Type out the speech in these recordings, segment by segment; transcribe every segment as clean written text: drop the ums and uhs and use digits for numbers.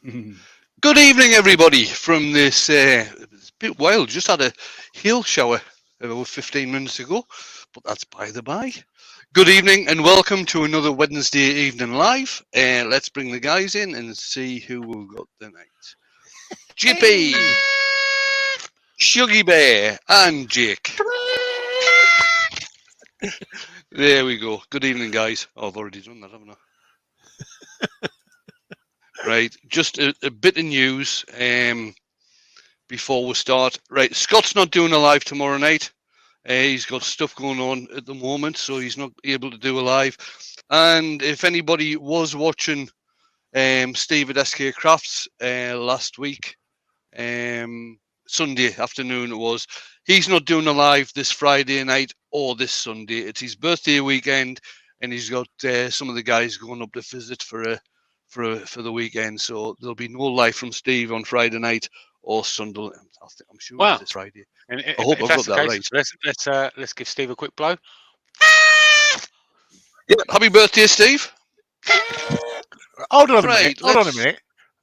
Good evening, everybody. From this, it's a bit wild. Just had a hail shower about 15 minutes ago, but that's by the by. Good evening, and welcome to another Wednesday evening live. Let's bring the guys in and see who we've got tonight. JP, Shuggy Bear, and Jake. There we go. Good evening, guys. Oh, I've already done that, haven't I? Right, just a bit of news before we start. Right, Scott's not doing a live tomorrow night. He's got stuff going on at the moment, so he's not able to do a live. And if anybody was watching Steve at SK Crafts last week, Sunday afternoon it was, he's not doing a live this Friday night or this Sunday. It's his birthday weekend, and he's got some of the guys going up to visit for the weekend. So there'll be no live from Steve on Friday night or Sunday. I'm sure it's this Friday. And I hope I've got that right. Let's give Steve a quick blow. Yeah, happy birthday, Steve. Hold on a minute. Hold on a minute.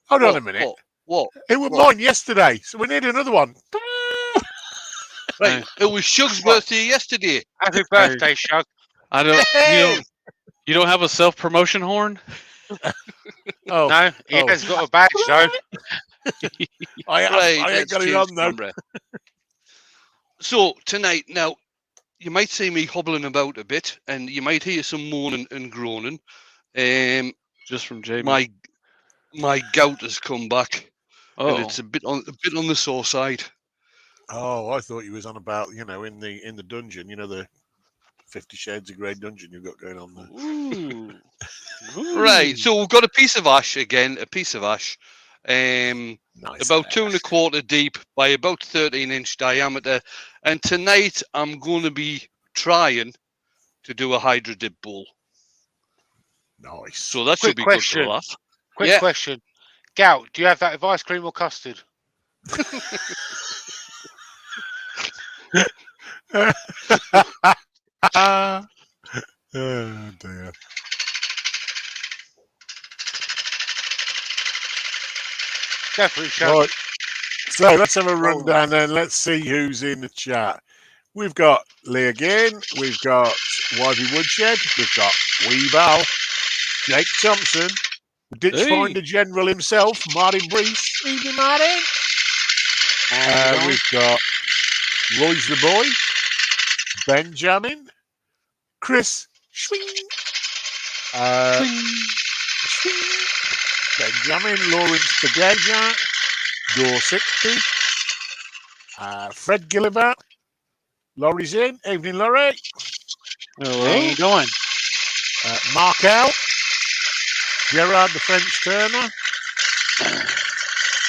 Hold on a minute. What? It was mine yesterday, so we need another one. Right, it was Shug's birthday yesterday. Happy birthday, Shug. I don't. You don't have a self-promotion horn? Oh, No, he has got a badge though. I ain't got it on though. So tonight, now you might see me hobbling about a bit, and you might hear some moaning and groaning. Just from Jamie. My gout has come back, Oh, and it's a bit on the sore side. Oh, I thought you was on about in the dungeon, the 50 Shades of Grey dungeon you've got going on there. Ooh. Right, so we've got a piece of ash again, nice about 2 1/4 deep by about 13-inch diameter, and tonight I'm going to be trying to do a hydro dip bowl. Nice. So that should be good for a laugh. Quick question. Gout, do you have that with ice cream or custard? Oh dear. Definitely, Shug. Right. So let's have a rundown then. Let's see who's in the chat. We've got Lee again. We've got Wivey Woodshed. We've got Weebal, Jake Thompson, the Ditchfinder General himself, Martin Brees. Evening, Martin. We've got Royce the Boy, Benjamin, Chris, Benjamin, Lawrence Begaja, Door 60, Fred Gilliver, Laurie's in. Evening, Laurie. Hello. How you doing? Mark L, Gerard the French Turner,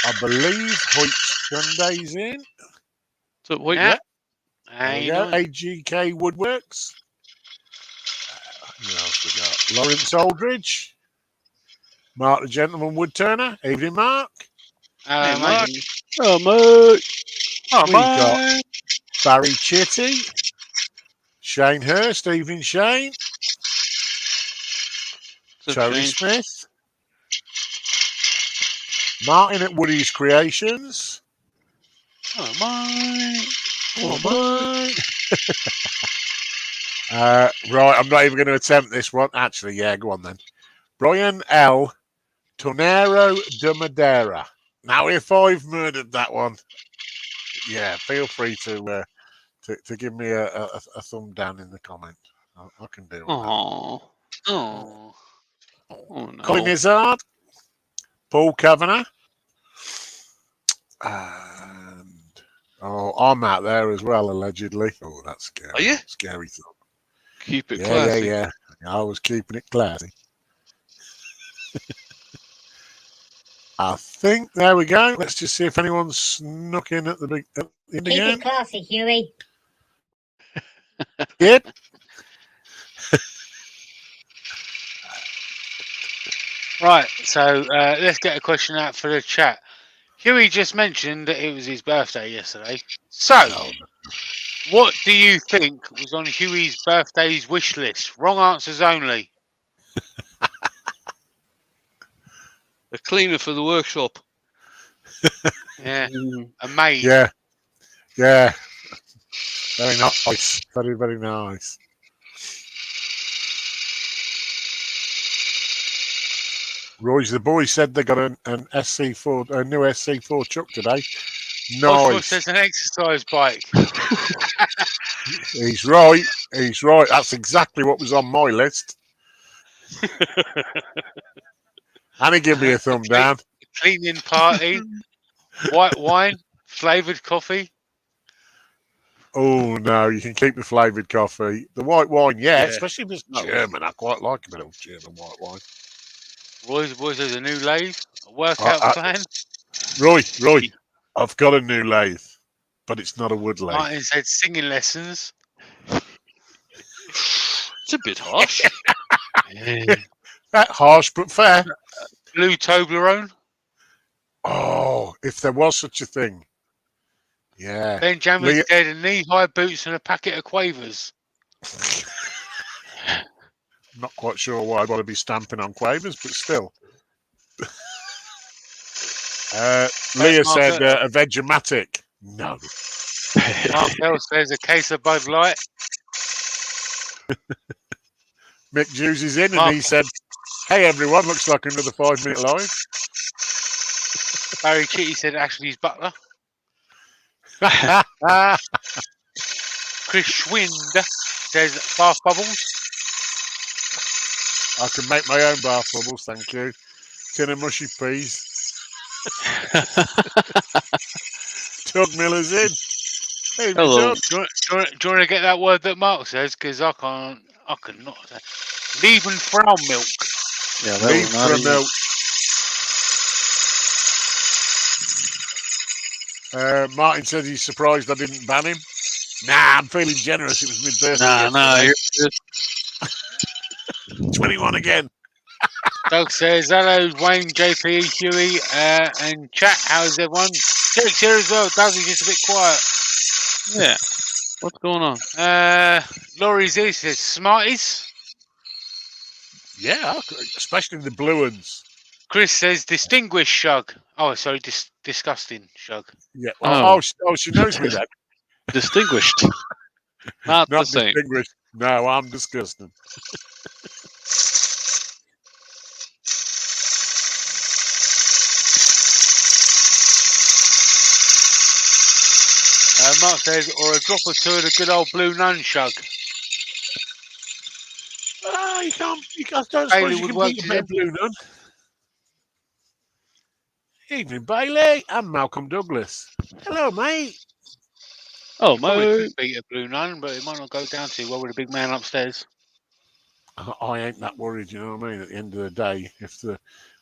I believe Hoyt Sunday's in. So wait, Yeah. There you go. AGK Woodworks. Who else we got? Lawrence Aldridge. Mark the Gentleman Woodturner. Evening, Mark. Mate. Oh, mate. We've got Barry Chitty. Shane Hurst. Evening, Shane. Tony Smith. Martin at Woody's Creations. Oh, mate. Oh, mate. Right, I'm not even going to attempt this one. Actually, yeah, go on then. Brian L. Tonero de Madeira. Now, if I've murdered that one, yeah, feel free to give me a thumb down in the comment. I can do that. Oh. Oh. Oh, no. Colin Izzard, Paul Kavanagh, and I'm out there as well, allegedly. Oh, that's scary. Are you? Scary thought. Keep it classy. Yeah. I was keeping it classy. I think there we go. Let's just see if anyone's snuck in at the end Keep again. it classy, Huey. Yep. Right, so let's get a question out for the chat. Huey just mentioned that it was his birthday yesterday. So, what do you think was on Huey's birthday's wish list? Wrong answers only. A cleaner for the workshop. Yeah, a maid. Yeah. Yeah. Very nice. Very, very nice. Roy's the boys said they got an SC4, a new SC4 truck today. Oswald Nice. says an exercise bike. He's right. He's right. That's exactly what was on my list. And he give me a thumb down. Cleaning party. White wine. Flavoured coffee. Oh no, you can keep the flavoured coffee. The white wine, yeah, Yeah. especially if it's No. German. I quite like a bit of German white wine. Roy's boys has a new lathe. A workout plan. Roy, I've got a new lathe, but it's not a wood lathe. Martin said singing lessons. It's a bit harsh. That harsh but fair. Blue Toblerone. Oh, if there was such a thing. Yeah. Benjamin said a knee-high boots and a packet of Quavers. I'm not quite sure why I'd want to be stamping on Quavers, but still. Leah said a Vegematic. No. Mark Bell says a case of Bud Light. Mick Hughes is in and he said, hey everyone, looks like another 5-minute live. Barry Chitty said Ashley's butler. Chris Schwind says bath bubbles. I can make my own bath bubbles, thank you. Tin of mushy peas. Doug Miller's in. Hey, Hello. Doug. Do you want to get that word that Mark says? Because I cannot. Liebenfrau milk. Yeah, Leave for a milk. Martin says he's surprised I didn't ban him. Nah, I'm feeling generous. It was my birthday. Nah, yesterday. 21 again. Doug says hello, Wayne, JP, Huey, and chat. How's everyone? Jake's here as well. Doug is just a bit quiet. Yeah. What's going on? Laurie's here. Says Smarties. Yeah, especially the blue ones. Chris says distinguished shug. Oh, sorry, disgusting shug. Yeah. Oh. Oh, she knows me then. Distinguished. Not the same. Distinguished. No, I'm disgusting. Mark says, or a drop or two of the good old blue nun shug. You can't. I don't Bailey suppose you would can work beat a to bit of blue nun. Evening, Bailey. I'm Malcolm Douglas. Hello, mate. Oh, Probably my. could beat a blue nun, but it might not go down too well with a big man upstairs. I ain't that worried. You know what I mean? At the end of the day, if the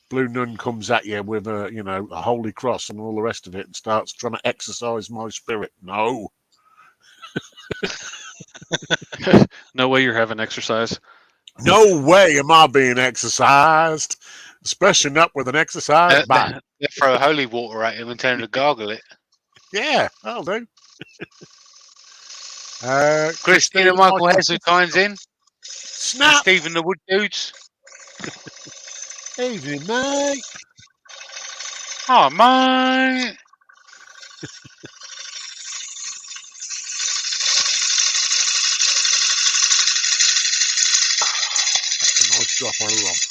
blue nun comes at you with a holy cross and all the rest of it and starts trying to exercise my spirit, no. No way you're having exercise. No way am I being exercised, especially not with an exercise bike. They throw holy water at him and tell him to gargle it. Yeah, I'll do. Christina Michael Heseltine's in. Snap. Stephen the Wood Dudes. Evening, mate. Oh, mate. That's a nice drop on a rock.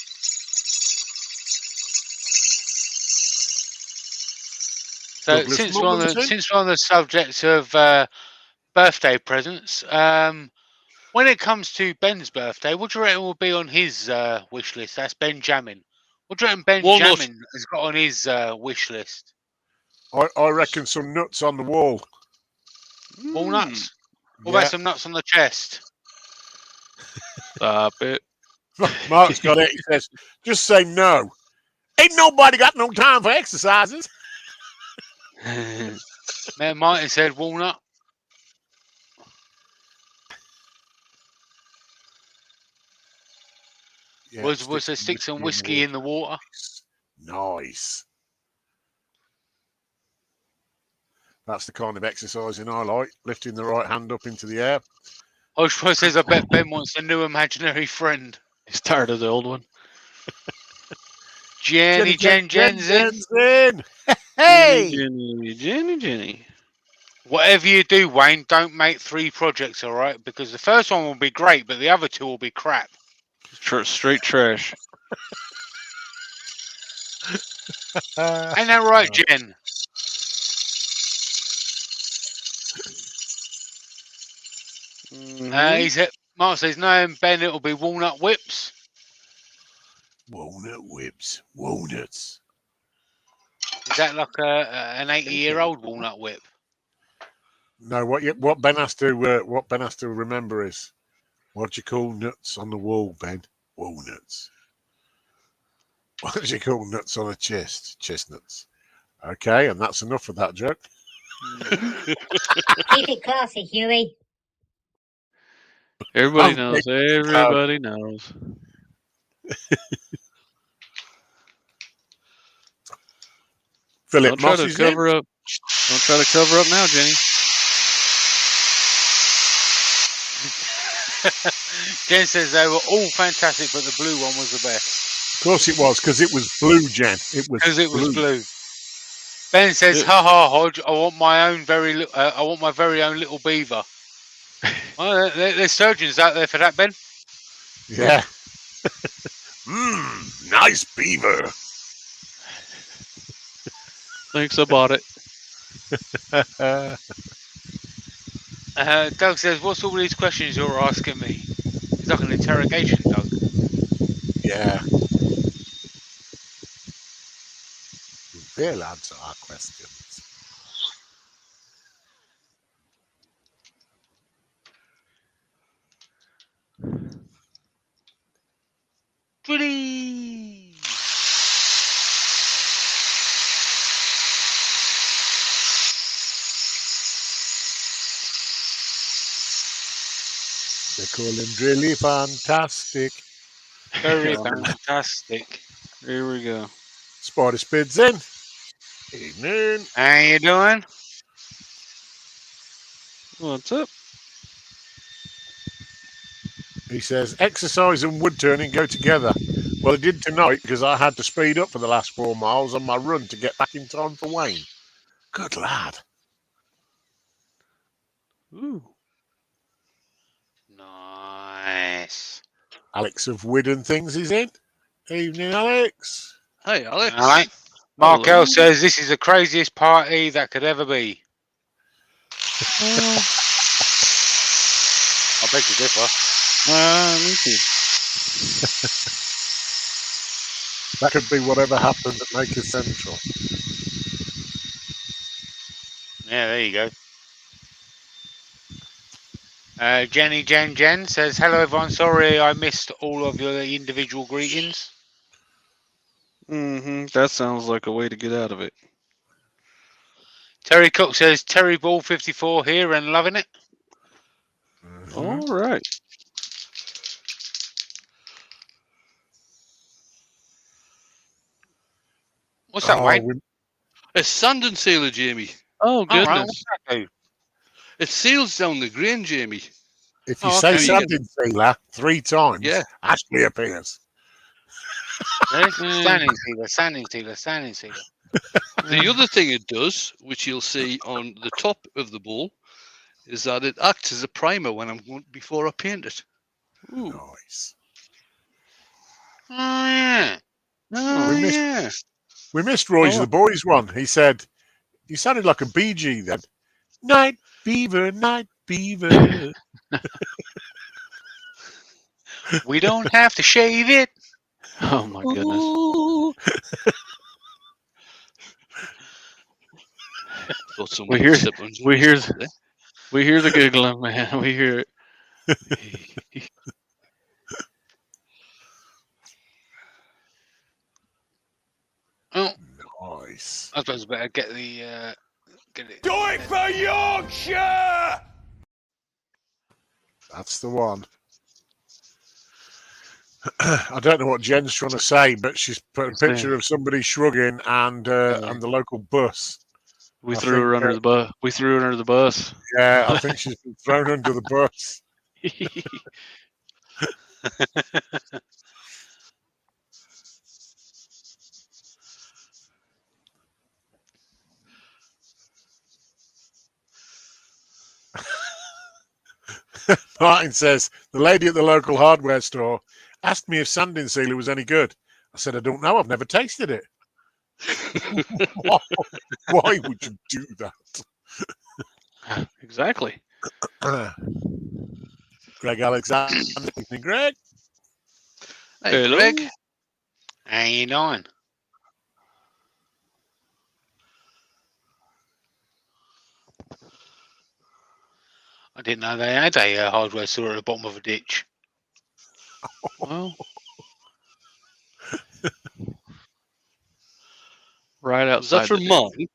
So Douglas since Mullins we're on the subject of birthday presents, when it comes to Ben's birthday, what do you reckon will be on his wish list? That's Benjamin. What do you reckon Benjamin has got on his wish list? I reckon some nuts on the wall. Walnuts? What about some nuts on the chest? Stop it. Mark's got it. He says, just say no. Ain't nobody got no time for exercises. Martin said walnut. Yeah, Was there stick some whiskey in the water? Nice. That's the kind of exercising I like, lifting the right hand up into the air. Oshpo says, I bet Ben wants a new imaginary friend. He's tired of the old one. Jenny. Jen's in. Hey! Jenny. Whatever you do, Wayne, don't make 3 projects, all right? Because the first one will be great, but the other 2 will be crap. Straight trash. Ain't that right, Jen? He said, Mark says, no, Ben, it'll be walnut whips. Walnut whips. Walnuts. Is that like an 80-year-old walnut whip? No, what Ben has to remember is, what do you call nuts on the wall, Ben? Walnuts. What do you call nuts on a chest? Chestnuts. Okay, and that's enough of that joke. Keep it classy, Huey. Everybody Okay. knows. Everybody knows. Philip Don't try Moss to is cover up. Don't try to cover up now, Jenny. Jen says they were all fantastic, but the blue one was the best. Of course it was, because it was blue, Jen. It was Because it was blue. Ben says, "Ha ha, Hodge! I want my very own little beaver." Well, there's surgeons out there for that, Ben. Yeah. Nice beaver. Thanks, I bought it. Doug says, "What's all these questions you're asking me?" It's like an interrogation, Doug. Yeah. They'll answer our questions. Pretty. They call him Drilly Fantastic. Very fantastic. Here we go. Spider Spid's in. Evening. How you doing? What's up? He says, exercise and wood turning go together. Well, I did tonight because I had to speed up for the last 4 miles on my run to get back in time for Wayne. Good lad. Ooh. Nice. Alex of Wood and Things is in. Evening, Alex. Hi, Alex. All right. Mark L says this is the craziest party that could ever be. I beg to differ. Me too. That could be whatever happened at Maker Central. Yeah, there you go. Jenny Jen says, hello everyone, sorry I missed all of your individual greetings. That sounds like a way to get out of it. Terry Cook says, Terry Ball 54 here and loving it. All right. What's that, Wayne? A sand and sealer, Jamie. Oh, goodness. Right, what's that do? It seals down the grain, Jamie. If you say okay. sanding sealer 3 times, Yeah. Ashley appears. Standing sealer. The other thing it does, which you'll see on the top of the bowl, is that it acts as a primer before I paint it. Ooh. Nice. Oh, yeah. We missed Roy's the Boys one. He said, you sounded like a BG then. Night Beaver, Night Beaver. We don't have to shave it. Oh, my goodness. We hear the giggling, man. We hear it. Oh, Nice. I suppose I better get it. Do it for Yorkshire! That's the one. I don't know what Jen's trying to say, but she's put a picture of somebody shrugging and the local bus. We threw her under the bus. We threw her under the bus. Yeah, I think she's been thrown under the bus. Martin says, the lady at the local hardware store asked me if sanding sealer was any good. I said, I don't know. I've never tasted it. Why would you do that? Exactly. Greg Alexander. Evening, Greg. Hey, Hello. Greg. How you doing? I didn't know they had a hardware store at the bottom of a ditch. Well, right Was that outside from the ditch.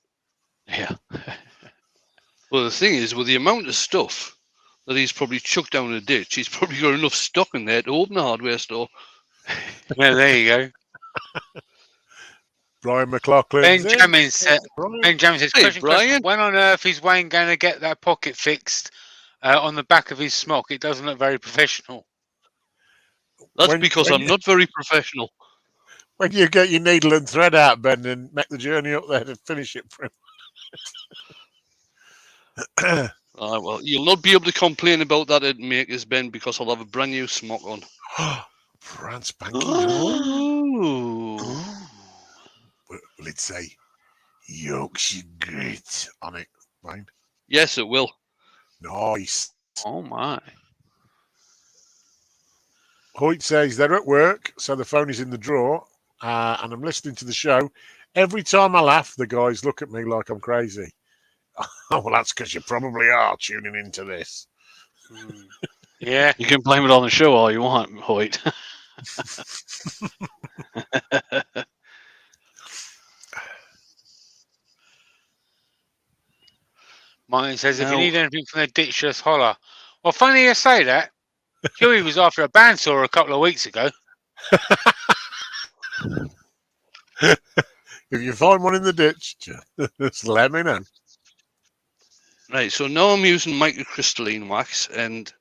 mine? Yeah. Well, the thing is, with the amount of stuff that he's probably chucked down the ditch, he's probably got enough stock in there to open a hardware store. Yeah, there you go. Brian McLaughlin. Benjamin says, Hey, question, Brian. when on earth is Wayne going to get that pocket fixed on the back of his smock? It doesn't look very professional. That's because I'm not very professional. When you get your needle and thread out, Ben, and make the journey up there to finish it for him. Well, you'll not be able to complain about that at Makers, Ben, because I'll have a brand new smock on. Brand spanking new. Ooh. Will it say Yorkshire Grit on it, right? Yes, it will. Nice. Oh my. Hoyt says they're at work, so the phone is in the drawer, and I'm listening to the show. Every time I laugh, the guys look at me like I'm crazy. Oh, well, that's because you probably are tuning into this. Yeah. You can blame it on the show all you want, Hoyt. Martin says, if you Now- need anything from the ditch, just holler. Well, funny you say that. Huey was after a bandsaw a couple of weeks ago. If you find one in the ditch, just let me know. Right, so now I'm using microcrystalline wax, and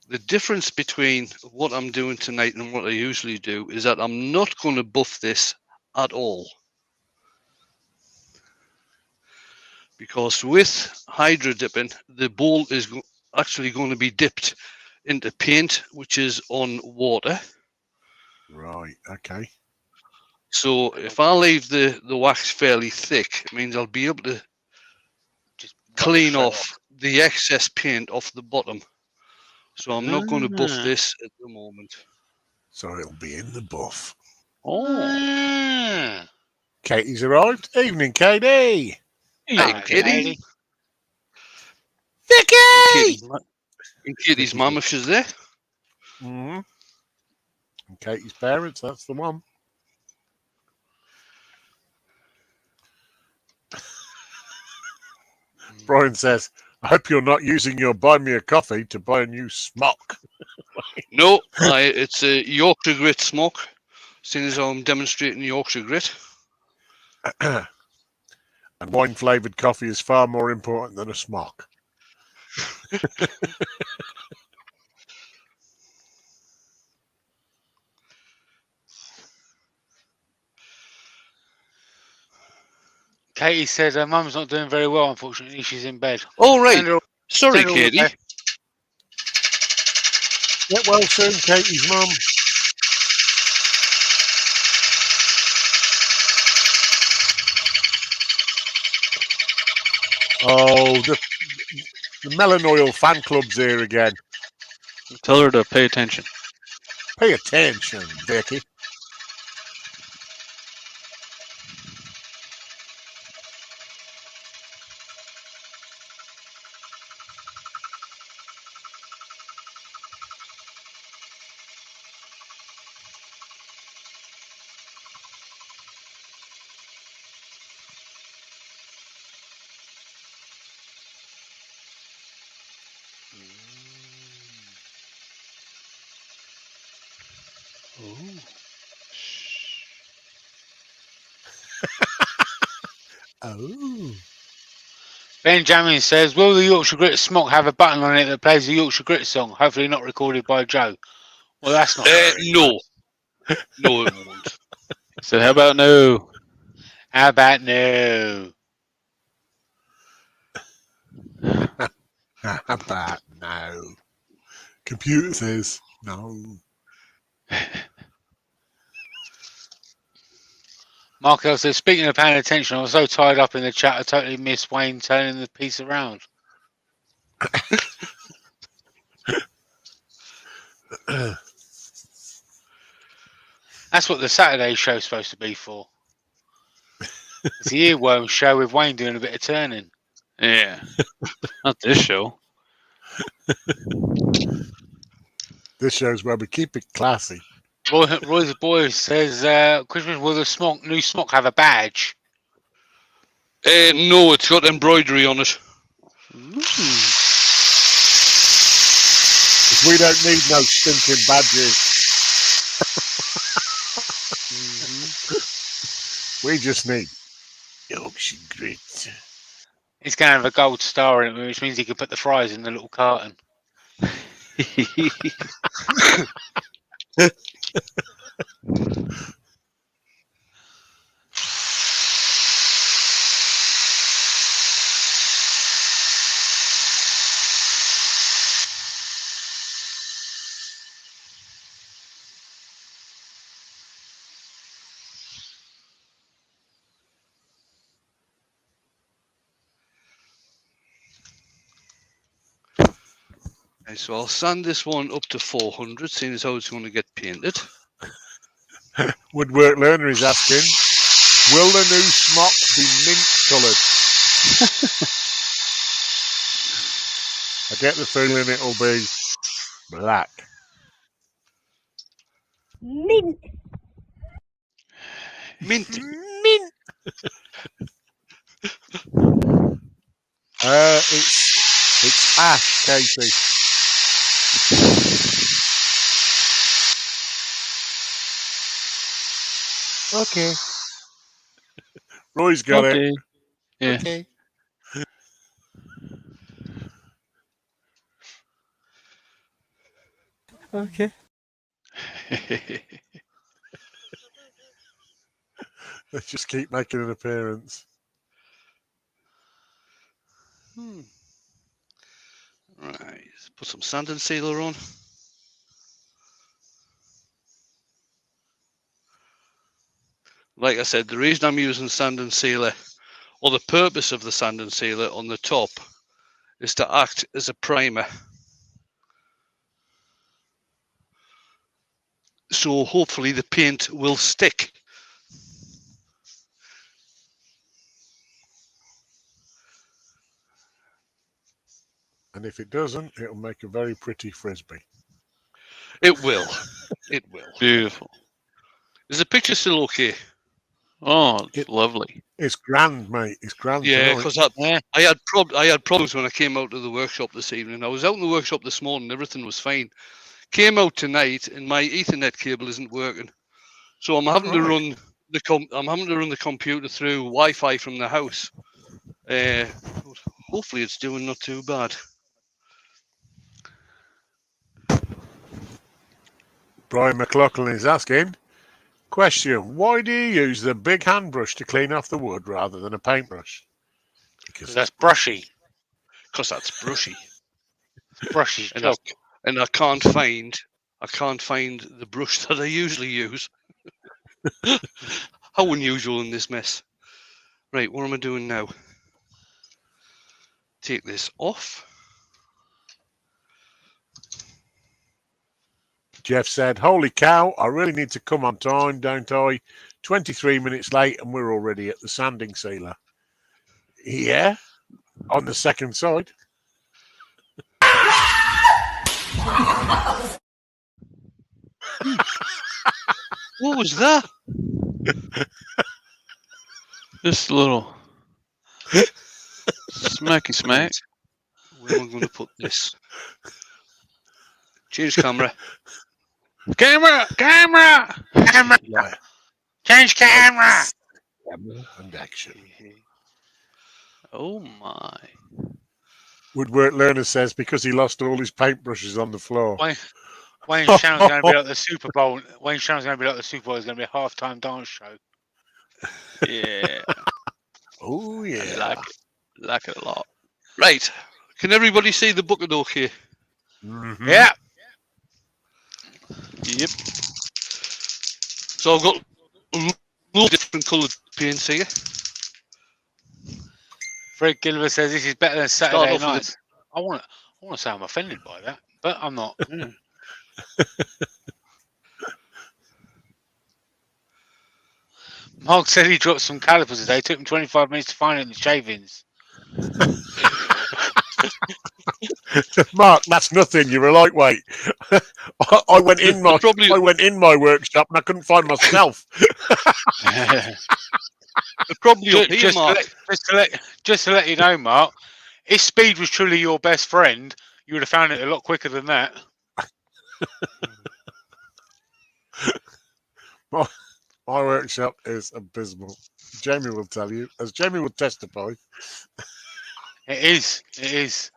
the difference between what I'm doing tonight and what I usually do is that I'm not going to buff this at all. Because with hydro dipping, the bowl is actually going to be dipped into paint, which is on water. Right, okay. So if I leave the wax fairly thick, it means I'll be able to Just clean straight off the excess paint off the bottom. So I'm not going to buff this at the moment. So it'll be in the buff. Ah. Katie's arrived. Evening, Katie. Hey, Katie. Kitty. Vicky! And Kitty's mum, if she's there. Mm-hmm. And Katie's parents, that's the one. Brian says, I hope you're not using your buy me a coffee to buy a new smock. No, it's a Yorkshire Grit smoke, seeing as I'm demonstrating Yorkshire Grit. And wine flavoured coffee is far more important than a smock. Katie said her mum's not doing very well, unfortunately. She's in bed. All right. Send her- Sorry, send her all Katie. the best. Get well soon, Katie's mum. Oh, the Melon Oil fan club's here again. Tell her to pay attention. Pay attention, Vicky. Oh. Benjamin says, will the Yorkshire Grit smock have a button on it that plays the Yorkshire Grit song? Hopefully not recorded by Joe. Well, that's not very No. No, it won't. So how about no? How about no? How about no? Computer says no. Markel says, speaking of paying attention, I was so tied up in the chat, I totally missed Wayne turning the piece around. That's what the Saturday show's supposed to be for. It's the earworm show with Wayne doing a bit of turning. Yeah. Not this show. This shows where we keep it classy. Roy's boy says, Christmas, will the new smock have a badge? No, it's got embroidery on it. Because we don't need no stinking badges. We just need Yorkshire grit. He's going to have a gold star in it, which means he can put the fries in the little carton. Okay, so I'll sand this one up to 400, seeing as how it's going to get painted. Woodwork Learner is asking, will the new smock be mint coloured? I get the feeling it'll be black. Mint. Mint. Mint. It's ash, Casey. Okay. Roy's got it. Yeah. Okay. Okay. Let's just keep making an appearance. Right, let's put some sand and sealer on. Like I said, the reason I'm using sand and sealer, or the purpose of the sand and sealer on the top, is to act as a primer. So hopefully the paint will stick. And if it doesn't, it'll make a very pretty frisbee. It will. It will. Beautiful. Is the picture still okay? Oh, it's lovely. It's grand, mate. It's grand. Yeah, tonight. because I had problems when I came out of the workshop this evening. I was out in the workshop this morning, everything was fine. Came out tonight, and my Ethernet cable isn't working, so I'm having to run the computer through Wi-Fi from the house. Hopefully, it's doing not too bad. Brian McLaughlin is asking, question, why do you use the big hand brush to clean off the wood rather than a paintbrush? Because that's brushy. Because that's brushy. Brushy And job. And I can't find the brush that I usually use. How unusual in this mess. Right, what am I doing now? Take this off. Jeff said, holy cow, I really need to come on time, don't I? 23 minutes late and we're already at the sanding sealer. Yeah, on the second side. What was that? Just a little smacky smack. Where am I going to put this? Change camera. Camera! Yeah. Change camera! And action. Oh my. Woodwork Learner says because he lost all his paintbrushes on the floor. Wayne Shannon's going to be like the Super Bowl. Wayne Shannon's going to be like the Super Bowl. It's going to be a halftime dance show. Yeah. Oh, yeah. I like it a lot. Right. Can everybody see the bucket okay? Mm-hmm. Yeah. Yep. So I've got loads of different coloured paints here. Fred Gilver says this is better than Start Saturday off with nights. I want to say I'm offended by that, but I'm not. Mark said he dropped some calipers today. Took him 25 minutes to find it in the shavings. Mark, that's nothing. You're a lightweight. I went in my workshop and I couldn't find myself. They're probably up here, Mark. Just to let you know, Mark, if speed was truly your best friend, you would have found it a lot quicker than that. My workshop is abysmal. Jamie will tell you, as Jamie will testify. It is. It is.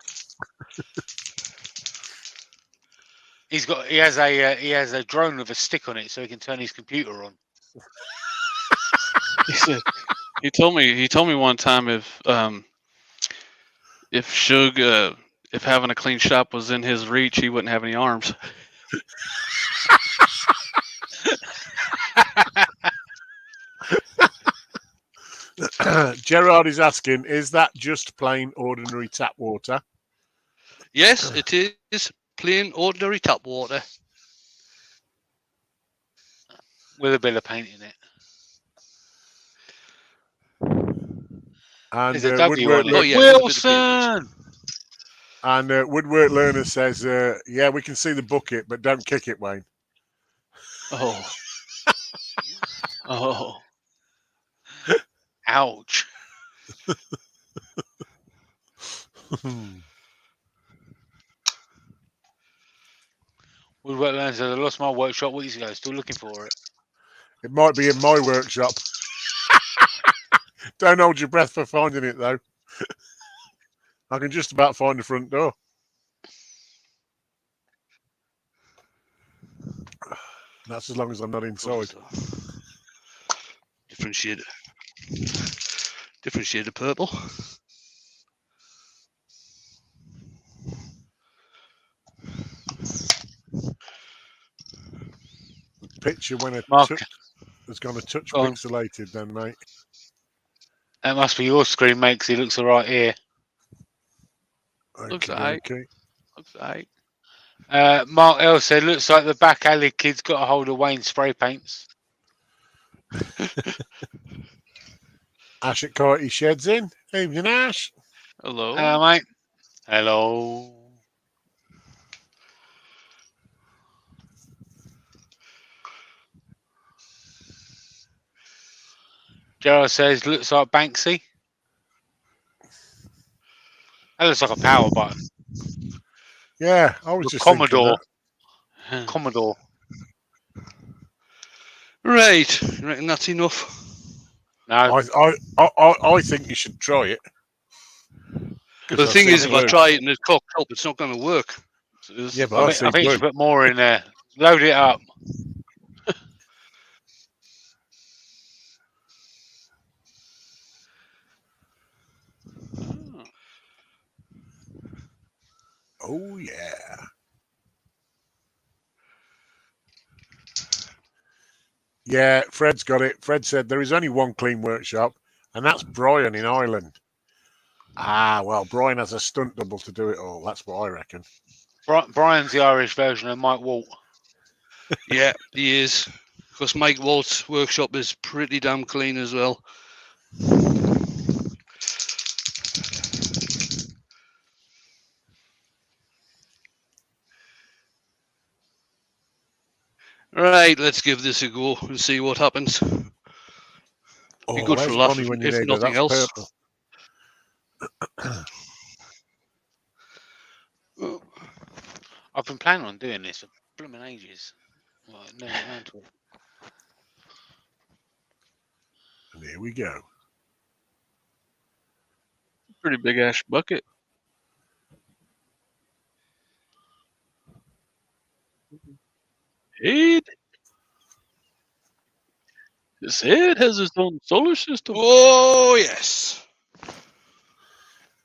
He has a drone with a stick on it, so he can turn his computer on. He said. He told me one time if Suge if having a clean shop was in his reach, he wouldn't have any arms. Gerard is asking, is that just plain ordinary tap water? Yes, it is plain ordinary tap water. With a bit of paint in it. And There's a W on it. Oh, yeah, with a bit of Wilson! And Woodwork Learner says, yeah, we can see the bucket, but don't kick it, Wayne. Oh. Oh. Ouch. Woodwork Learner says, I lost my workshop weeks ago. Still looking for it. It might be in my workshop. Don't hold your breath for finding it, though. I can just about find the front door. That's as long as I'm not inside. Different shade of purple. Picture when it's going to touch Go on. pixelated, then, mate. That must be your screen, mate, 'cause he looks all right here. Looks Okay, alright. okay. Looks alright. Mark L said, looks like the back alley kid's got a hold of Wayne's spray paints. Ash at Carty Sheds in. Evening, Ash. Hello. Hello, mate. Hello. Gerald says, looks like Banksy. That looks like a power button. Yeah, I was The just Commodore. thinking Commodore. Right, you reckon that's enough? No. I think you should try it. But the thing is, if I try it and it's cocked up, it's not going to work. Yeah, but I think you should put more in there. Load it up. Oh, yeah. Yeah, Fred's got it. Fred said there is only one clean workshop, and that's Brian in Ireland. Ah, well, Brian has a stunt double to do it all. That's what I reckon. Brian's the Irish version of Mike Walt. Yeah, he is. Because Mike Walt's workshop is pretty damn clean as well. Right, let's give this a go and see what happens. Be good for a laugh, if nothing else. I've been planning on doing this for blooming ages. Well, never around to it. And here we go. Pretty big ash bucket. Head. His head has its own solar system. Oh, yes.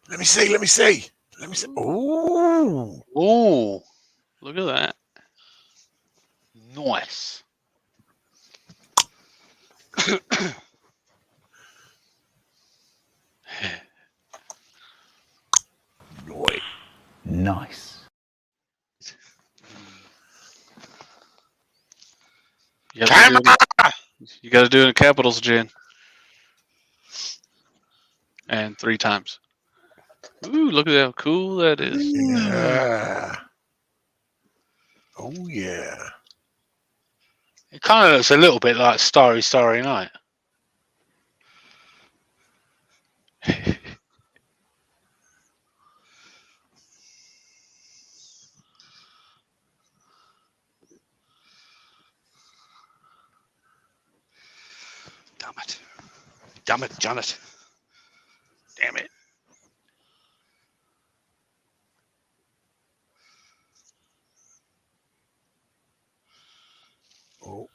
Let me see. Oh. Ooh. Look at that. Nice. Nice. You got to do it in capitals, Jen. And 3 times. Ooh, look at how cool that is. Yeah. Oh, yeah. It kind of looks a little bit like Starry, Starry Night. Damn it. Damn it, Janet. Damn it. Oh.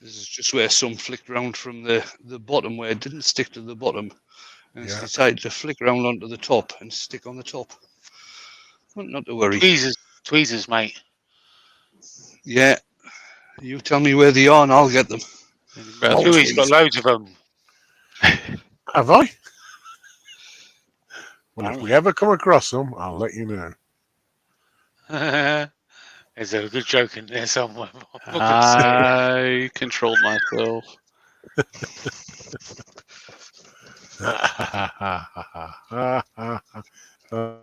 This is just where some flicked round from the bottom where it didn't stick to the bottom. And it's Yeah. decided to flick round onto the top and stick on the top. Well, not to worry. Tweezers, mate. Yeah. You tell me where they are and I'll get them. Huey's got loads of them. Have I? Well, if we ever come across them, I'll let you know. There's a good joke in there somewhere. I controlled myself. Oh,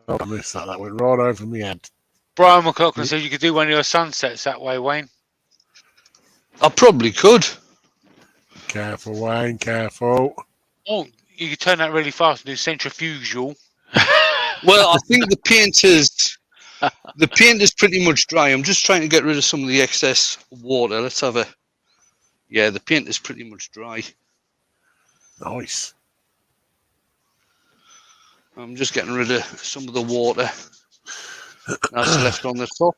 I missed that. That went right over my head. Brian McLaughlin said you could do one of your sunsets that way, Wayne. I probably could. Careful, Wayne, careful. Oh, you could turn that really fast and do centrifugal. Well, I think the paint is pretty much dry. I'm just trying to get rid of some of the excess water. Let's have a. Yeah, the paint is pretty much dry. Nice. I'm just getting rid of some of the water that's left on the top.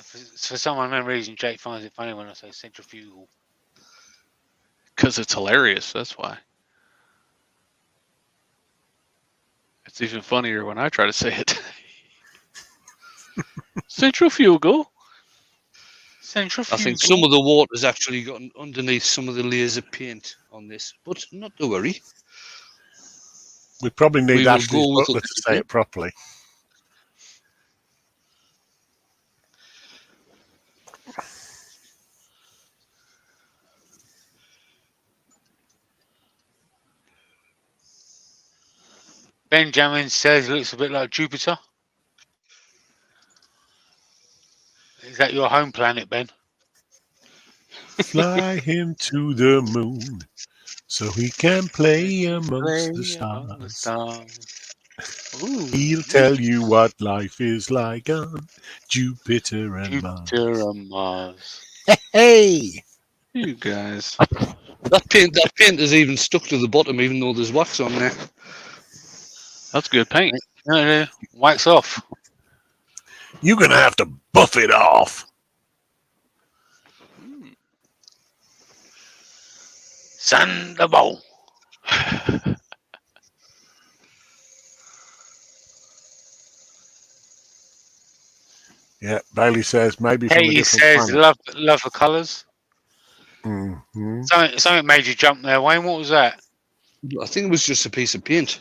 For some unknown reason, Jake finds it funny when I say centrifugal. Because it's hilarious, that's why. It's even funnier when I try to say it. Centrifugal. I think some of the water's actually gotten underneath some of the layers of paint on this, but not to worry. We probably need We will Ashley's go with butler it. to say it properly. Benjamin says it looks a bit like Jupiter. Is that your home planet, Ben? Fly him to the moon so he can play amongst the stars. He'll tell you what life is like on Jupiter and Mars. Hey! You guys. That paint is even stuck to the bottom, even though there's wax on there. That's good paint. No, wax off. You're going to have to buff it off. Thunderbolt. Yeah, Bailey says maybe from a Katie different says planet. love for colours. Mm-hmm. Something made you jump there, Wayne. What was that? I think it was just a piece of paint,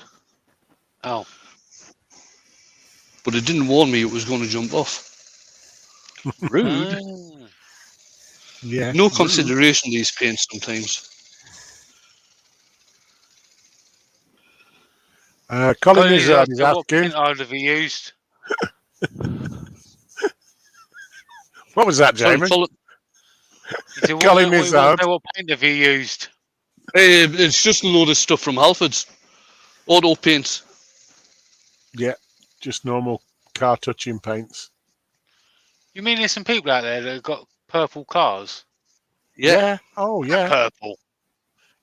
Oh, but it didn't warn me it was going to jump off. Rude. Yeah. No consideration these paints sometimes. Colin is what asking, paint I'd have used. what was that, Jamie? He said, Colin what, is what paint have you used? It's just a load of stuff from Halfords. Auto paints. Yeah, just normal car touching paints. You mean there's some people out there that have got purple cars? Yeah. Oh, yeah. Purple.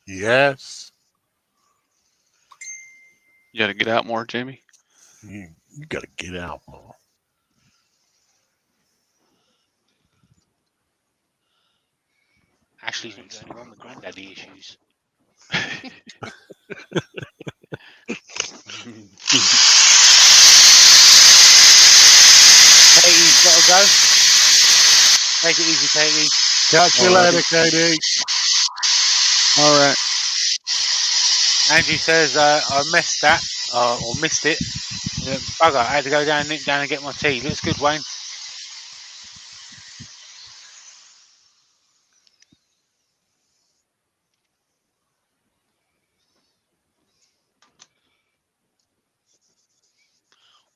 Yes. You got to get out more, Jamie. You got to get out more. Ashley's not going on the granddaddy issues. Katie's got Take it easy, Katie. Catch you later, Katie. All right. Andrew says I missed that or missed it. Bugger, I had to go down, nip down and get my tea. Looks good, Wayne.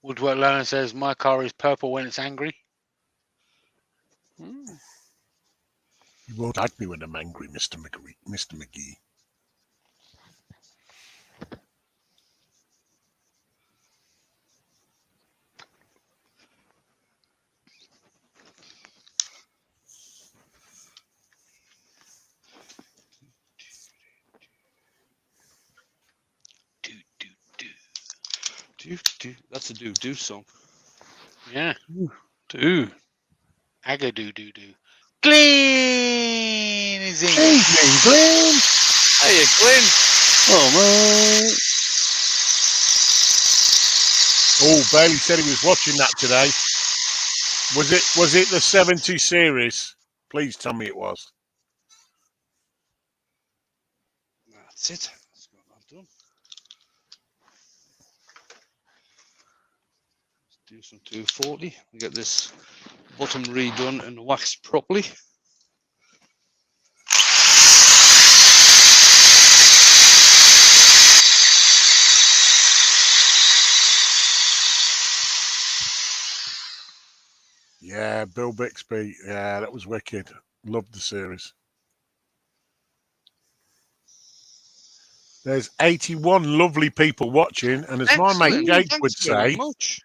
Woodwork Learner says my car is purple when it's angry. Hmm. You won't like me when I'm angry, Mr. McGee. That's a do song. Yeah. Dude. Aga do. Glenn is in. Evening, Glenn. Hey, Glenn. Oh, man. Oh, Bailey said he was watching that today. Was it the 70 series? Please tell me it was. That's it. That's got that done. Let's do some 240. We get this bottom redone and waxed properly. Yeah, Bill Bixby. Yeah, that was wicked. Loved the series. There's 81 lovely people watching, and as my mate Excellent. Jake Thanks would very say, much.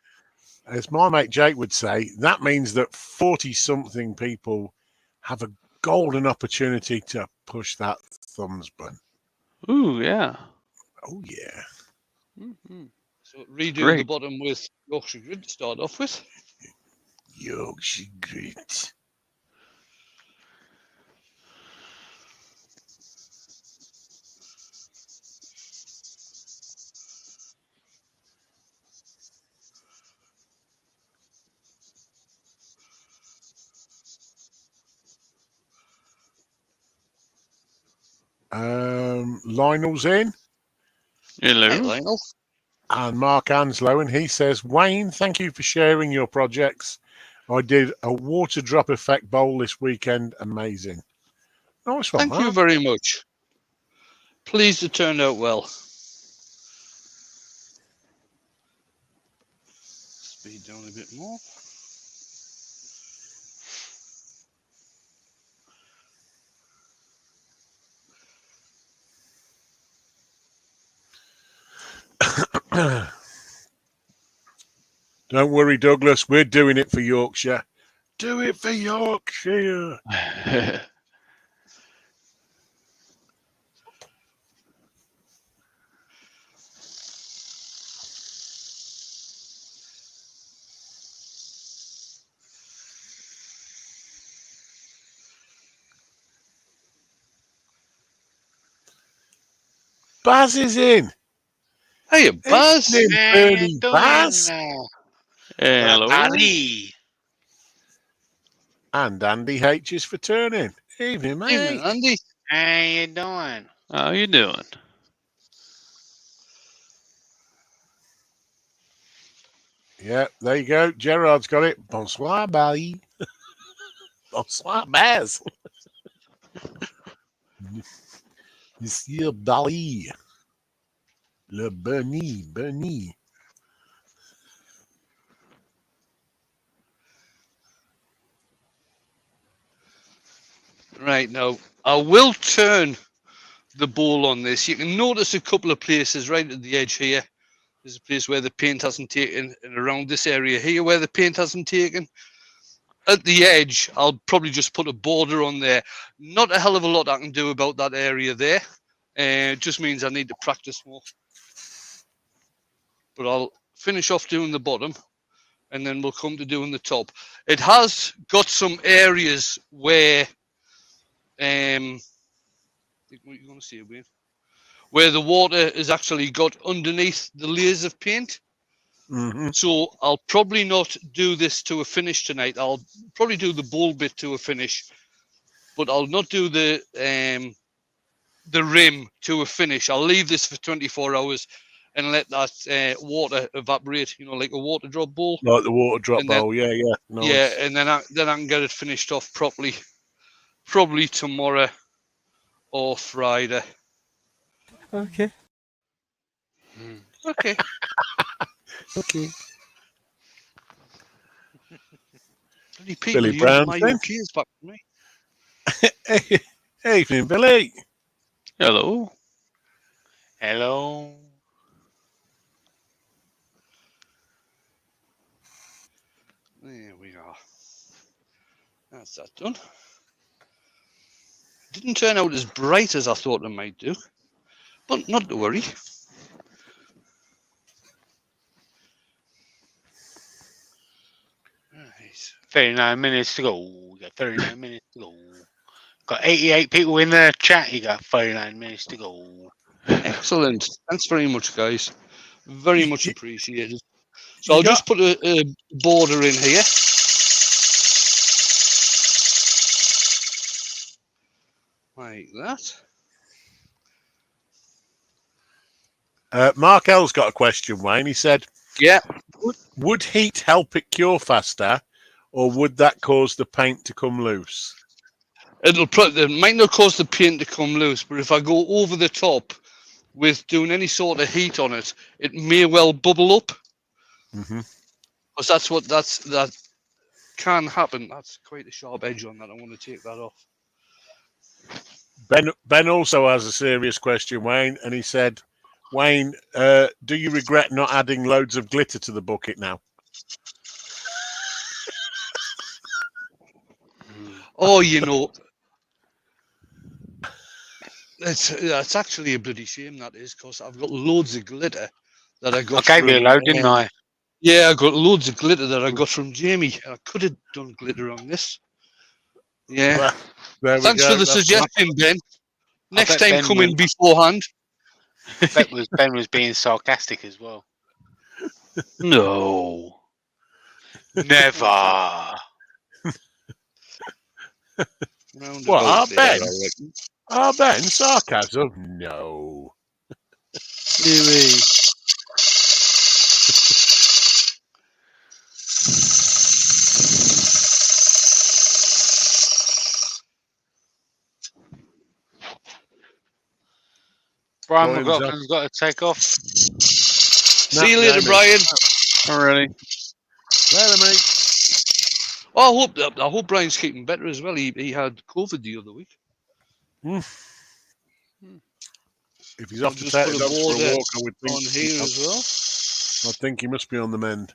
that means that 40-something people have a golden opportunity to push that thumbs button. Ooh, yeah. Oh yeah. Mm-hmm. So redo the Great. bottom with Yorkshire Grid to start off with. Yorkshire Grit. Lionel's in, Hello. Hey, Lionel. and Mark Anslow, and he says, Wayne, thank you for sharing your projects. I did a water drop effect bowl this weekend. Amazing. Nice one, Thank you Mark. very much. Pleased it turned out well. Speed down a bit more. Don't worry, Douglas. We're doing it for Yorkshire. Do it for Yorkshire. Baz is in. Hey, Buzz. Evening, How you Bernie doing, Baz. Hello. Ali? And Andy H is for turning. Evening, mate. Evening, Andy. How you doing? How you doing? Yeah, there you go. Gerard's got it. Bonsoir, Bali. Bonsoir, Baz. Monsieur Bali. Le Bernie. Right, now, I will turn the bowl on this. You can notice a couple of places right at the edge here. There's a place where the paint hasn't taken, and around this area here where the paint hasn't taken. At the edge, I'll probably just put a border on there. Not a hell of a lot I can do about that area there. It just means I need to practice more. But I'll finish off doing the bottom, and then we'll come to doing the top. It has got some areas where what you going to see, where the water has actually got underneath the layers of paint. Mm-hmm. So I'll probably not do this to a finish tonight. I'll probably do the bowl bit to a finish, but I'll not do the rim to a finish. I'll leave this for 24 hours and let that water evaporate. You know, like a water drop bowl. Like the water drop And then- bowl. Yeah, yeah. Nice. Yeah, and then I can get it finished off properly, probably tomorrow or Friday. Okay. Okay. Okay. Bloody people Billy using Brown my then? keys back to me. Hey, evening, Billy. Hello. Hello. There we are. That's that done. Didn't turn out as bright as I thought it might do, but not to worry. Right. 39 minutes to go. We got 39 minutes to go. Got 88 people in the chat. You got 39 minutes to go. Excellent. Thanks very much, guys. Very much appreciated. So You I'll just put a border in here. Like that. Mark L's got a question, Wayne. He said, Yeah. would heat help it cure faster, or would that cause the paint to come loose? It might not cause the paint to come loose, but if I go over the top with doing any sort of heat on it, it may well bubble up. Mm-hmm. Because that can happen. That's quite a sharp edge on that. I want to take that off. Ben also has a serious question, Wayne, and he said, Wayne, do you regret not adding loads of glitter to the bucket now? Oh, you know, that's actually a bloody shame, that is, because I've got loads of glitter that I I got gave from, you a load, didn't I? Yeah, I got loads of glitter that I got from Jamie. I could have done glitter on this. Yeah. Well, there we Thanks go. for the That's suggestion, Ben. Next bet time, Ben come will- in beforehand. Ben was being sarcastic as well. No. Never. Round What, about our there, Ben? I reckon. Oh, Ben, sarcasm? No. Yui. Brian Brian's McLaughlin's got to take off. See you later, no, Brian. Alrighty. Later, mate. Oh, I hope Brian's keeping better as well. He had COVID the other week. If he's off to Just take put the a dogs for a border walk, I would think on here as well. I think he must be on the mend.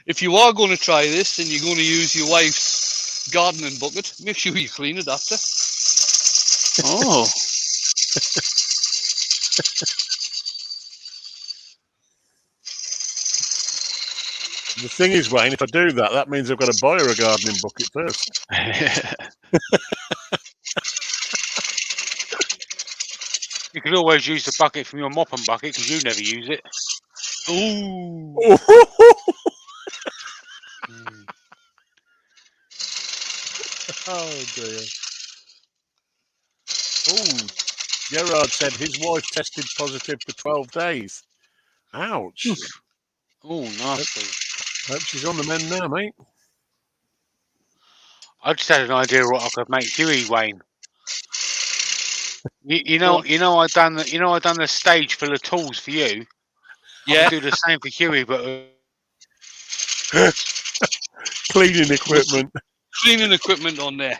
If you are going to try this and you're going to use your wife's gardening bucket, make sure you clean it after. Oh. The thing is, Wayne, if I do that, that means I've got to buy her a gardening bucket first. You could always use the bucket from your mopping bucket because you never use it. Ooh. Oh, dear. Oh, Gerard said his wife tested positive for 12 days. Ouch. Oh, nasty. Hope she's on the mend now, mate. I just had an idea what I could make Huey, Wayne. You know, I done the stage full of tools for you. Yeah. I could do the same for Huey, but Cleaning equipment. Cleaning equipment on there.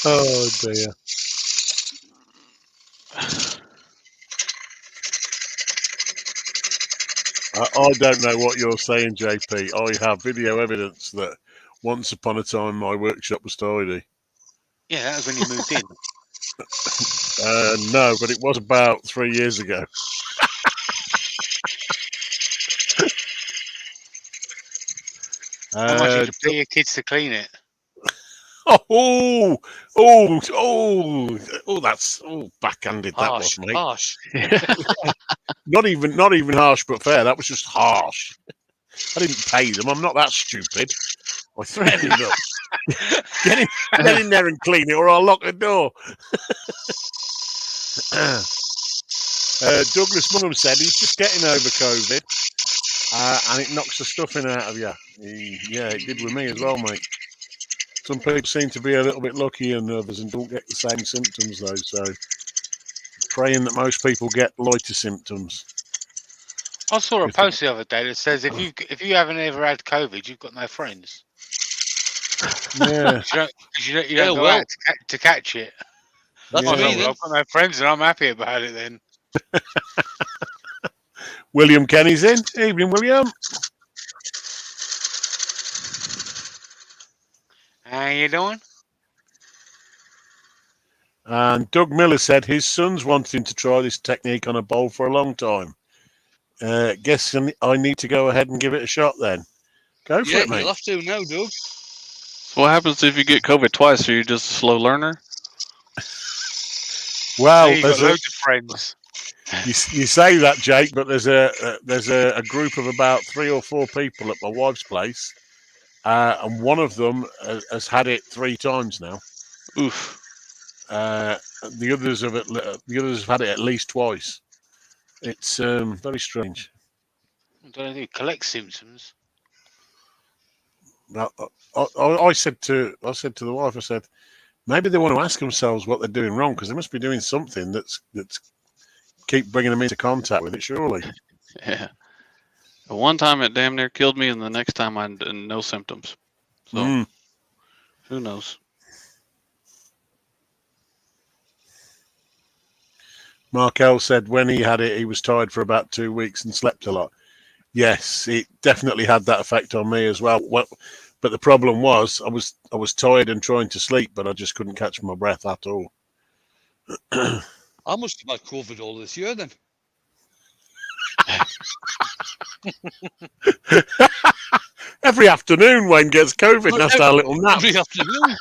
Oh, dear. I don't know what you're saying, JP. I have video evidence that Once upon a time, my workshop was tidy. Yeah, that was when you moved in. No, but it was about 3 years ago. How much did you pay your kids to clean it? That's backhanded. That was, Harsh, mate. harsh. Not even harsh, but fair. That was just harsh. I didn't pay them. I'm not that stupid. I threatened them. Get in there and clean it, or I'll lock the door. Douglas Munham said he's just getting over COVID, and it knocks the stuffing out of you. Yeah, it did with me as well, mate. Some people seem to be a little bit luckier than others and don't get the same symptoms, though. So, praying that most people get lighter symptoms. I saw a post the other day that says if you haven't ever had COVID, you've got no friends. Yeah, you don't go out to catch it. That's Yeah. me then. I've got no friends, and I'm happy about it. Then William Kenny's in. Evening, William. how you doing? And Doug Miller said his son's wanting to try this technique on a bowl for a long time. Guess I need to go ahead and give it a shot then. Go for it, mate. You'll have to now, Doug. So what happens if you get COVID twice? Are you just a slow learner? Well, You've got loads of friends. You say that, Jake, but there's a group of about 3 or 4 people at my wife's place, and one of them has had it 3 times now. Oof. The others have had it at least twice. It's very strange. I don't know, do you collect symptoms? Now, I said to the wife, I said, maybe they want to ask themselves what they're doing wrong, because they must be doing something that's keep bringing them into contact with it, surely. Yeah. One time it damn near killed me, and the next time I had no symptoms. So who knows? Mark L said when he had it, he was tired for about 2 weeks and slept a lot. Yes, it definitely had that effect on me as well. But the problem was I was tired and trying to sleep, but I just couldn't catch my breath at all. I must have had COVID all this year then. Every afternoon, Wayne gets COVID and has to have a little nap. Every afternoon.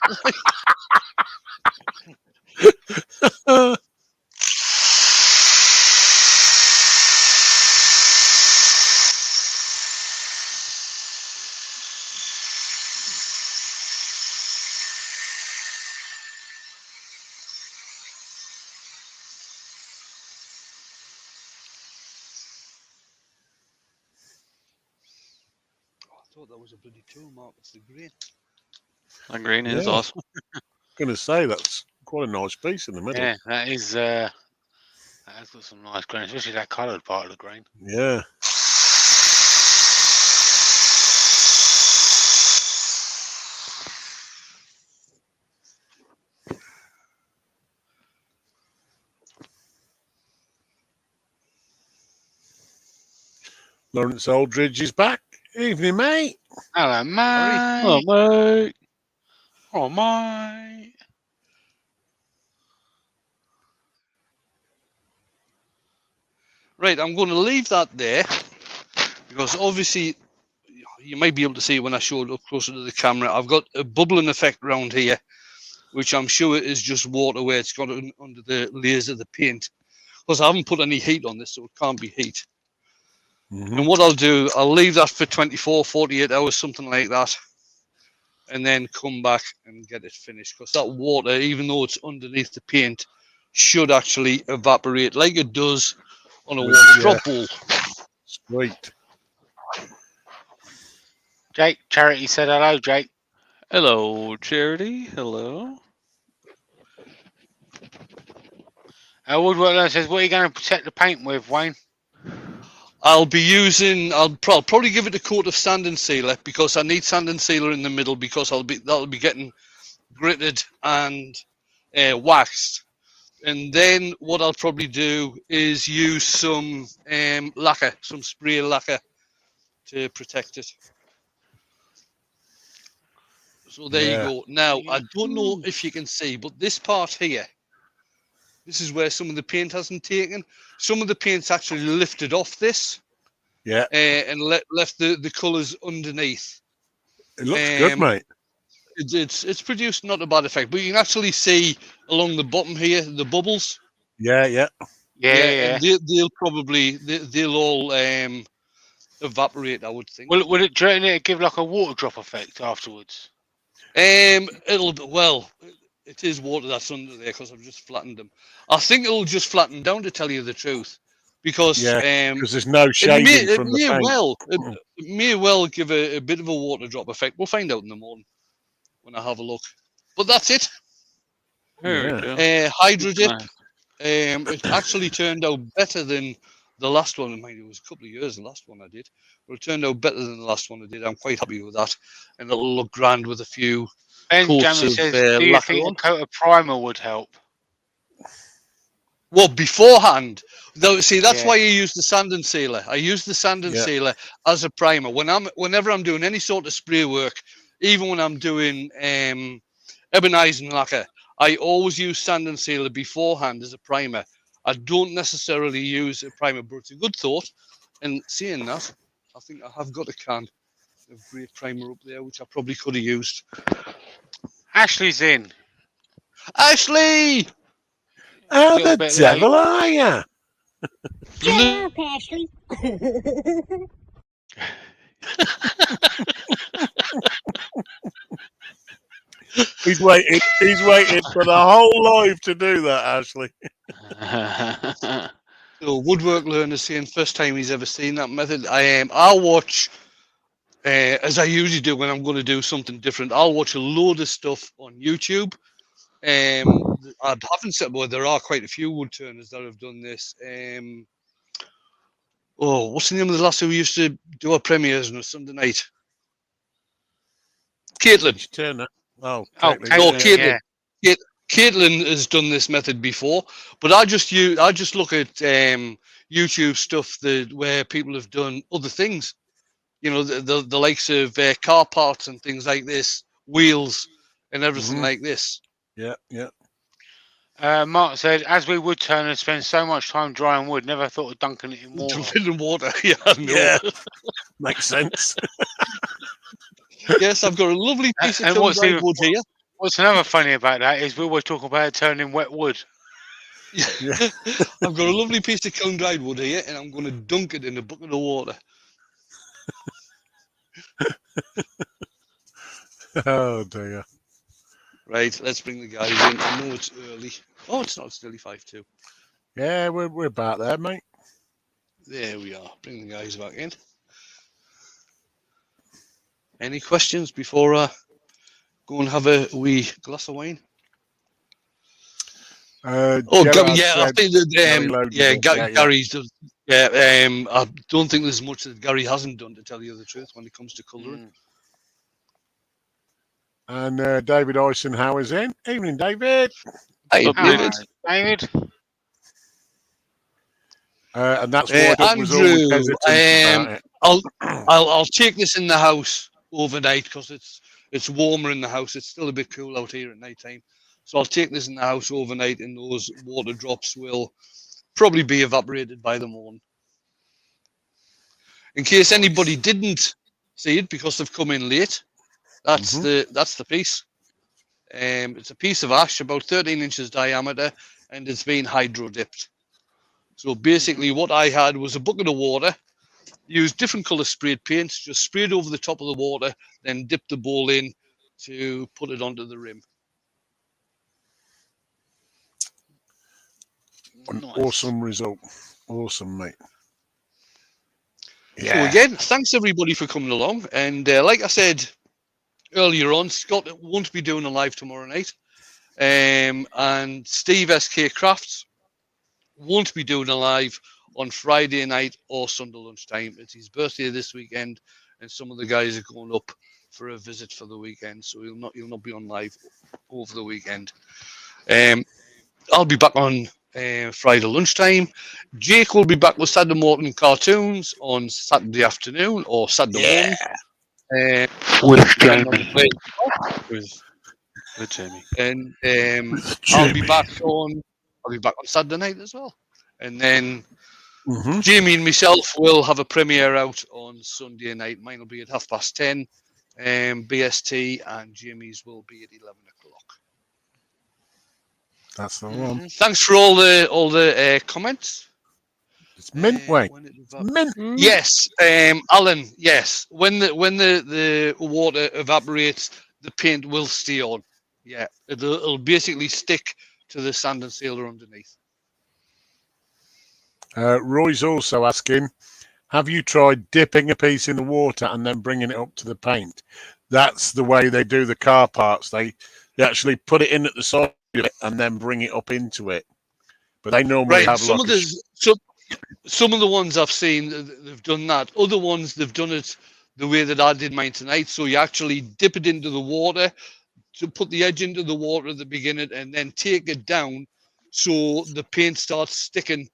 I thought that was a bloody tool, Mark. It's the green. That green is Yeah. awesome. Going to say that's quite a nice piece in the middle. Yeah, that is. That has got some nice grain, especially that coloured part of the grain. Yeah. Lawrence Aldridge is back. Evening, mate. Hello, mate. Oh, mate. Oh, mate. Right, I'm going to leave that there because obviously you might be able to see it when I show it up closer to the camera. I've got a bubbling effect around here, which I'm sure is just water where it's got under the layers of the paint. Because I haven't put any heat on this, so it can't be heat. Mm-hmm. And what I'll do, I'll leave that for 24, 48 hours, something like that, and then come back and get it finished. Because that water, even though it's underneath the paint, should actually evaporate like it does on a water drop bowl. Sweet. Jake, Charity said hello, Jake. Hello, Charity. Hello. Woodwork says, what are you going to protect the paint with, Wayne? I'll probably give it a coat of sand and sealer because I need sand and sealer in the middle because that'll be getting gritted and waxed. And then what I'll probably do is use some lacquer, some spray lacquer to protect it. So there you Yeah. go. Now, I don't know if you can see, but this part here, this is where some of the paint hasn't taken. Some of the paint's actually lifted off this Yeah. and left the colours underneath. It looks good, mate. It's produced not a bad effect, but you can actually see along the bottom here the bubbles. Yeah, yeah. Yeah. And they'll all evaporate, I would think. Will it drain it? Give like a water drop effect afterwards? It is water that's under there because I've just flattened them. I think it'll just flatten down, to tell you the truth, because because there's no shading from the paint. it may well give a bit of a water drop effect. We'll find out in the morning when I have a look. But that's it. There Yeah. we go. Hydro dip. Nice. It actually turned out better than the last one. Mind you, it was a couple of years, the last one I did. But it turned out better than the last one I did. I'm quite happy with that. And it'll look grand with a few Ben coats Jamie of says, do you lacquer think on. a coat of primer would help? Well, beforehand. Though, see, that's Yeah. why you use the sand and sealer. I use the sand and Yeah. sealer as a primer. Whenever I'm doing any sort of spray work, even when I'm doing ebonizing lacquer, I always use sand and sealer beforehand as a primer. I don't necessarily use a primer, but it's a good thought. And seeing that, I think I have got a can of great primer up there, which I probably could have used. Ashley's in. Ashley! How Little the bit devil are you? Shut up, Ashley. He's waiting for the whole live to do that, Ashley. So woodwork learner saying first time he's ever seen that method. I'll watch, as I usually do when I'm going to do something different. I'll watch a load of stuff on YouTube. I haven't said, well, there are quite a few wood turners that have done this. What's the name of the lass who used to do our premieres on a Sunday night? Caitlin. Turn that. Oh, Oh, Caitlin. No, Caitlin, Caitlin. Caitlin has done this method before, but I just look at YouTube stuff where people have done other things. You know, the likes of car parts and things like this, wheels and everything like this. Yeah. Mark said, as we wood turners spend so much time drying wood, never thought of dunking it in water. Dumping in water. Yeah, I know. Yeah. Makes sense. Yes, I've got a lovely piece of And what's kiln-dried even- wood here. What's another funny about that is we always talk about turning wet wood. Yeah. I've got a lovely piece of kiln-dried wood here, and I'm going to dunk it in a bucket of water. Oh dear. Right, let's bring the guys in. I know it's early. Oh, it's not. It's nearly 5:02. Yeah, we're about there, mate. There we are. Bring the guys back in. Any questions before I go and have a wee glass of wine? Gerard I said think that Gary loaded up. Yeah. Gary's done. Yeah, I don't think there's much that Gary hasn't done, to tell you the truth, when it comes to colouring. And David Eisenhower's in. Evening, David. Hey, Up, David. David? And that's why Doug was always Andrew, hesitant about it. I'll take this in the house overnight because it's warmer in the house. It's still a bit cool out here at night time. So I'll take this in the house overnight, and those water drops will probably be evaporated by the morning. In case anybody didn't see it because they've come in late, that's the piece. It's a piece of ash about 13 inches diameter, and it's been hydro dipped. So basically what I had was a bucket of water, used different colour sprayed paints, just sprayed over the top of the water, then dipped the bowl in to put it onto the rim. An Nice. awesome result. Awesome, mate. So again, thanks everybody for coming along. And like I said earlier on, Scott won't be doing a live tomorrow night. And Steve SK Crafts won't be doing a live on Friday night or Sunday lunchtime. It's his birthday this weekend, and some of the guys are going up for a visit for the weekend, so he'll not be on live over the weekend. I'll be back on Friday lunchtime. Jake will be back with Saturday morning cartoons on Saturday afternoon or Saturday morning. With Jamie. With Jamie. And I'll be back on Saturday night as well. And then Mhm. Jamie and myself will have a premiere out on Sunday night. Mine will be at 10:30, BST, and Jamie's will be at 11 o'clock. That's the one. Thanks for all the comments. It's mint, Wayne. When it- Mint. Yes, Alan. Yes, when the water evaporates, the paint will stay on. Yeah, it'll basically stick to the sand and sealer underneath. Roy's also asking, have you tried dipping a piece in the water and then bringing it up to the paint? That's the way they do the car parts. They actually put it in at the side of it and then bring it up into it. But they normally Right. have Some like of the ones I've seen, they've done that. Other ones, they've done it the way that I did mine tonight. So you actually dip it into the water, to put the edge into the water at the beginning, and then take it down, so the paint starts sticking.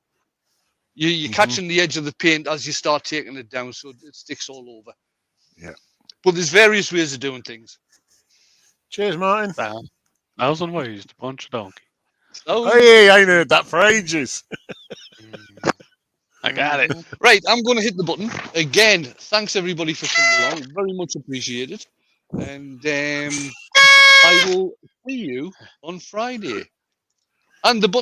You're catching the edge of the paint as you start taking it down, so it sticks all over. Yeah. But there's various ways of doing things. Cheers, Martin. 1,000 ways to punch a donkey. Oh, Hey, I ain't heard that for ages. I got it. Right, I'm going to hit the button. Again, thanks everybody for coming along. Very much appreciated. And I will see you on Friday. And the button.